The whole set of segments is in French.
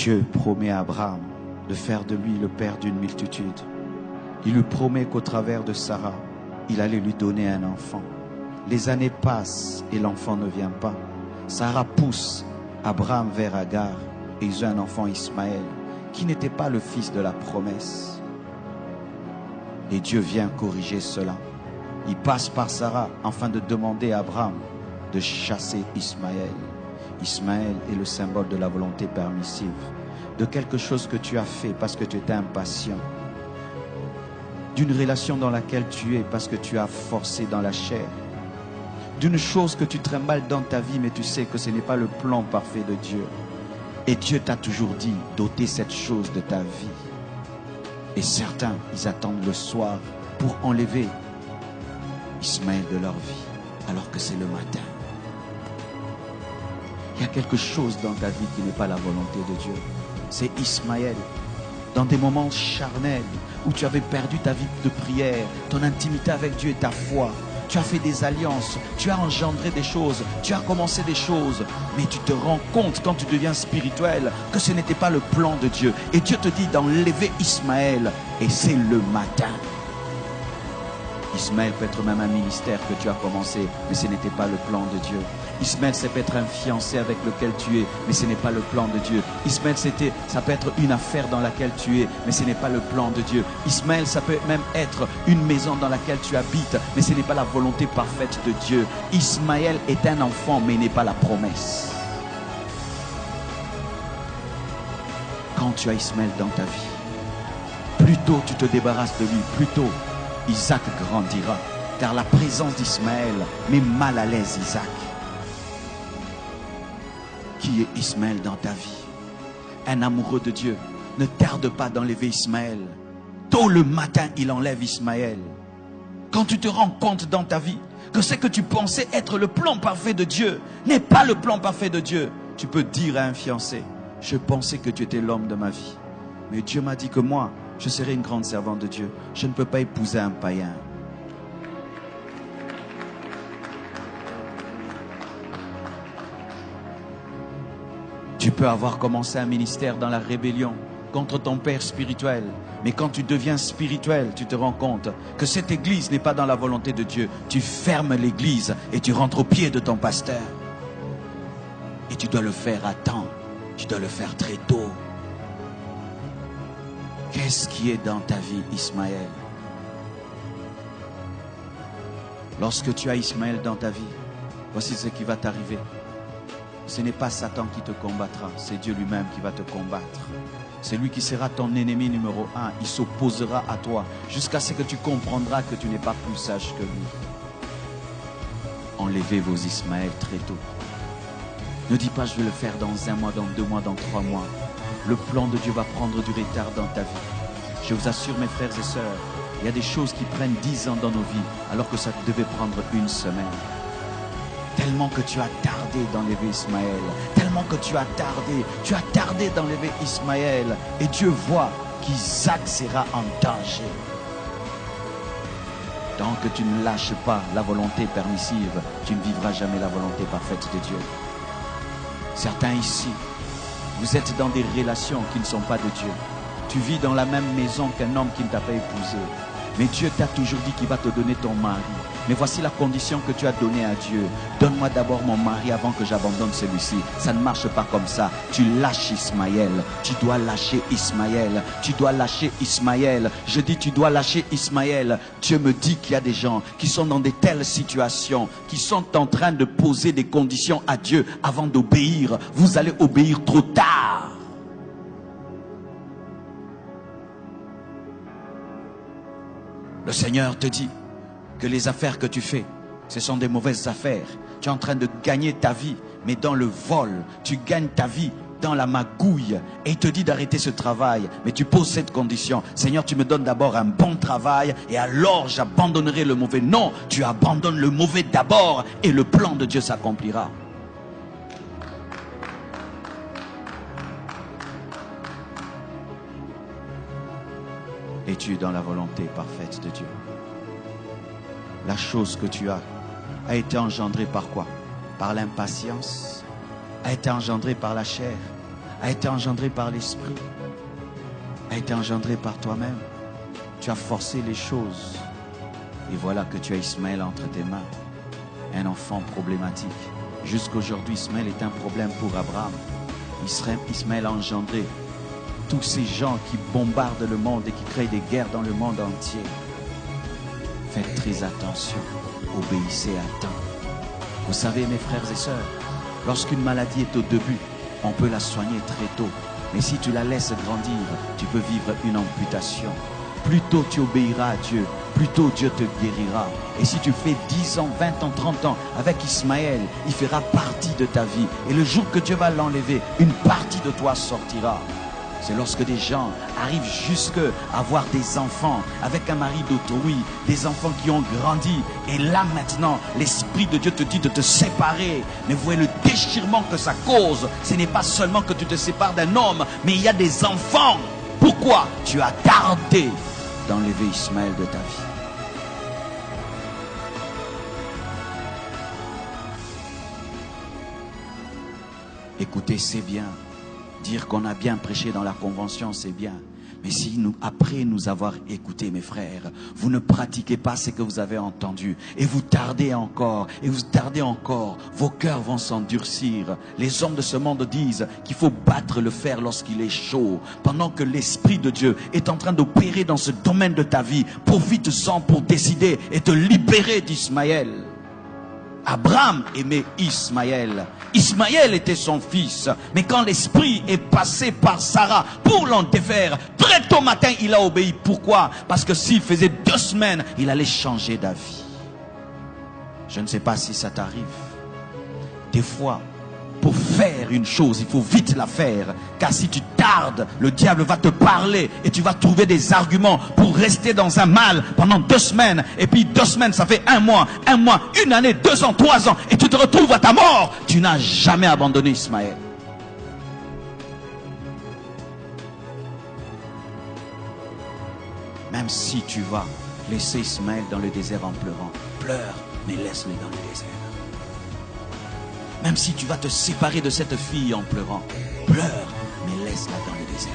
Dieu promet à Abraham de faire de lui le père d'une multitude. Il lui promet qu'au travers de Sarah, il allait lui donner un enfant. Les années passent et l'enfant ne vient pas. Sarah pousse Abraham vers Agar et ils ont un enfant, Ismaël, qui n'était pas le fils de la promesse. Et Dieu vient corriger cela. Il passe par Sarah afin de demander à Abraham de chasser Ismaël. Ismaël est le symbole de la volonté permissive, de quelque chose que tu as fait parce que tu étais impatient, d'une relation dans laquelle tu es parce que tu as forcé dans la chair, d'une chose que tu trimbales dans ta vie mais tu sais que ce n'est pas le plan parfait de Dieu. Et Dieu t'a toujours dit d'ôter cette chose de ta vie. Et certains, ils attendent le soir pour enlever Ismaël de leur vie, alors que c'est le matin. Il y a quelque chose dans ta vie qui n'est pas la volonté de Dieu. C'est Ismaël. Dans des moments charnels où tu avais perdu ta vie de prière, ton intimité avec Dieu et ta foi, tu as fait des alliances, tu as engendré des choses, tu as commencé des choses, mais tu te rends compte quand tu deviens spirituel que ce n'était pas le plan de Dieu. Et Dieu te dit d'enlever Ismaël, et c'est le matin. Ismaël peut être même un ministère que tu as commencé, mais ce n'était pas le plan de Dieu. Ismaël, ça peut être un fiancé avec lequel tu es, mais ce n'est pas le plan de Dieu. Ismaël, ça peut être une affaire dans laquelle tu es, mais ce n'est pas le plan de Dieu. Ismaël, ça peut même être une maison dans laquelle tu habites, mais ce n'est pas la volonté parfaite de Dieu. Ismaël est un enfant, mais n'est pas la promesse. Quand tu as Ismaël dans ta vie, plus tôt tu te débarrasses de lui, plus tôt Isaac grandira, car la présence d'Ismaël met mal à l'aise Isaac. Qui est Ismaël dans ta vie? Un amoureux de Dieu ne tarde pas d'enlever Ismaël. Tôt le matin, il enlève Ismaël. Quand tu te rends compte dans ta vie que ce que tu pensais être le plan parfait de Dieu n'est pas le plan parfait de Dieu, tu peux dire à un fiancé: je pensais que tu étais l'homme de ma vie, mais Dieu m'a dit que moi, je serai une grande servante de Dieu. Je ne peux pas épouser un païen. Tu peux avoir commencé un ministère dans la rébellion contre ton père spirituel. Mais quand tu deviens spirituel, tu te rends compte que cette église n'est pas dans la volonté de Dieu. Tu fermes l'église et tu rentres au pied de ton pasteur. Et tu dois le faire à temps. Tu dois le faire très tôt. Qu'est-ce qui est dans ta vie, Ismaël? Lorsque tu as Ismaël dans ta vie, voici ce qui va t'arriver. Ce n'est pas Satan qui te combattra, c'est Dieu lui-même qui va te combattre. C'est lui qui sera ton ennemi numéro 1. Il s'opposera à toi jusqu'à ce que tu comprendras que tu n'es pas plus sage que lui. Enlevez vos Ismaël très tôt. Ne dis pas: je vais le faire dans 1 mois, dans 2 mois, dans 3 mois. Le plan de Dieu va prendre du retard dans ta vie. Je vous assure, mes frères et sœurs, il y a des choses qui prennent 10 ans dans nos vies, alors que ça devait prendre 1 semaine. Tellement que tu as tardé d'enlever Ismaël, tellement que tu as tardé d'enlever Ismaël, et Dieu voit qu'Isaac sera en danger. Tant que tu ne lâches pas la volonté permissive, tu ne vivras jamais la volonté parfaite de Dieu. Certains ici, vous êtes dans des relations qui ne sont pas de Dieu. Tu vis dans la même maison qu'un homme qui ne t'a pas épousé. Mais Dieu t'a toujours dit qu'il va te donner ton mari. Mais voici la condition que tu as donnée à Dieu. Donne-moi d'abord mon mari avant que j'abandonne celui-ci. Ça ne marche pas comme ça. Tu lâches Ismaël. Tu dois lâcher Ismaël. Tu dois lâcher Ismaël. Je dis tu dois lâcher Ismaël. Dieu me dit qu'il y a des gens qui sont dans de telles situations, qui sont en train de poser des conditions à Dieu avant d'obéir. Vous allez obéir trop tard. Le Seigneur te dit que les affaires que tu fais, ce sont des mauvaises affaires. Tu es en train de gagner ta vie, mais dans le vol. Tu gagnes ta vie dans la magouille. Et il te dit d'arrêter ce travail. Mais tu poses cette condition: Seigneur, tu me donnes d'abord un bon travail et alors j'abandonnerai le mauvais. Non, tu abandonnes le mauvais d'abord et le plan de Dieu s'accomplira. Es-tu dans la volonté parfaite de Dieu? La chose que tu as a été engendrée par quoi? Par l'impatience? A été engendrée par la chair? a été engendré par l'esprit, a été engendré par toi-même. Tu as forcé les choses. Et voilà que tu as Ismaël entre tes mains. Un enfant problématique. Jusqu'aujourd'hui, Ismaël est un problème pour Abraham. Ismaël a engendré tous ces gens qui bombardent le monde et qui créent des guerres dans le monde entier. Faites très attention. Obéissez à temps. Vous savez, mes frères et sœurs, lorsqu'une maladie est au début, on peut la soigner très tôt. Mais si tu la laisses grandir, tu peux vivre une amputation. Plus tôt tu obéiras à Dieu, plus tôt Dieu te guérira. Et si tu fais 10 ans, 20 ans, 30 ans avec Ismaël, il fera partie de ta vie. Et le jour que Dieu va l'enlever, une partie de toi sortira. C'est lorsque des gens arrivent jusqu'à avoir des enfants avec un mari d'autrui, des enfants qui ont grandi. Et là maintenant, l'Esprit de Dieu te dit de te séparer. Mais vous voyez le déchirement que ça cause. Ce n'est pas seulement que tu te sépares d'un homme, mais il y a des enfants. Pourquoi? Tu as tardé d'enlever Ismaël de ta vie. Écoutez, c'est bien. Dire qu'on a bien prêché dans la convention, c'est bien. Mais si nous, après nous avoir écoutés, mes frères, vous ne pratiquez pas ce que vous avez entendu, et vous tardez encore, et vous tardez encore, vos cœurs vont s'endurcir. Les hommes de ce monde disent qu'il faut battre le fer lorsqu'il est chaud, pendant que l'Esprit de Dieu est en train d'opérer dans ce domaine de ta vie. Profite-en pour décider et te libérer d'Ismaël. Abraham aimait Ismaël. Ismaël était son fils. Mais quand l'esprit est passé par Sarah pour l'en défaire, très tôt matin, il a obéi. Pourquoi? Parce que s'il faisait 2 semaines, il allait changer d'avis. Je ne sais pas si ça t'arrive. Des fois, pour faire une chose, il faut vite la faire. Car si tu tardes, le diable va te parler et tu vas trouver des arguments pour rester dans un mal pendant 2 semaines. Et puis 2 semaines, ça fait 1 mois, 1 année, 2 ans, 3 ans. Et tu te retrouves à ta mort. Tu n'as jamais abandonné Ismaël. Même si tu vas laisser Ismaël dans le désert en pleurant, pleure, mais laisse-le dans le désert. Même si tu vas te séparer de cette fille en pleurant, pleure, mais laisse-la dans le désert.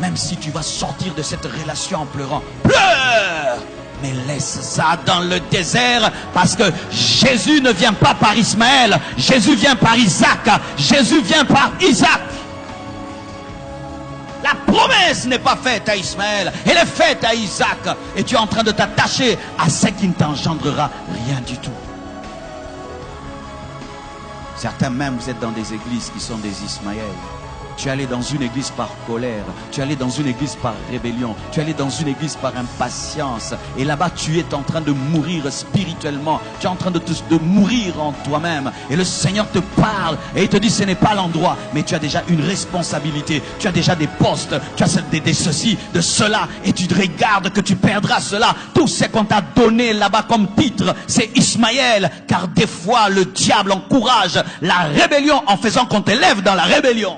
Même si tu vas sortir de cette relation en pleurant, pleure, mais laisse ça dans le désert, parce que Jésus ne vient pas par Ismaël, Jésus vient par Isaac, Jésus vient par Isaac. La promesse n'est pas faite à Ismaël, elle est faite à Isaac. Et tu es en train de t'attacher à ce qui ne t'engendrera rien du tout. Certains même, vous êtes dans des églises qui sont des Ismaël. Tu es allé dans une église par colère, tu es allé dans une église par rébellion, tu es allé dans une église par impatience. Et là-bas, tu es en train de mourir spirituellement, tu es en train de mourir en toi-même. Et le Seigneur te parle et il te dit, ce n'est pas l'endroit, mais tu as déjà une responsabilité, tu as déjà des postes, tu as des ceci, de cela, et tu te regardes que tu perdras cela. Tout ce qu'on t'a donné là-bas comme titre, c'est Ismaël, car des fois, le diable encourage la rébellion en faisant qu'on t'élève dans la rébellion.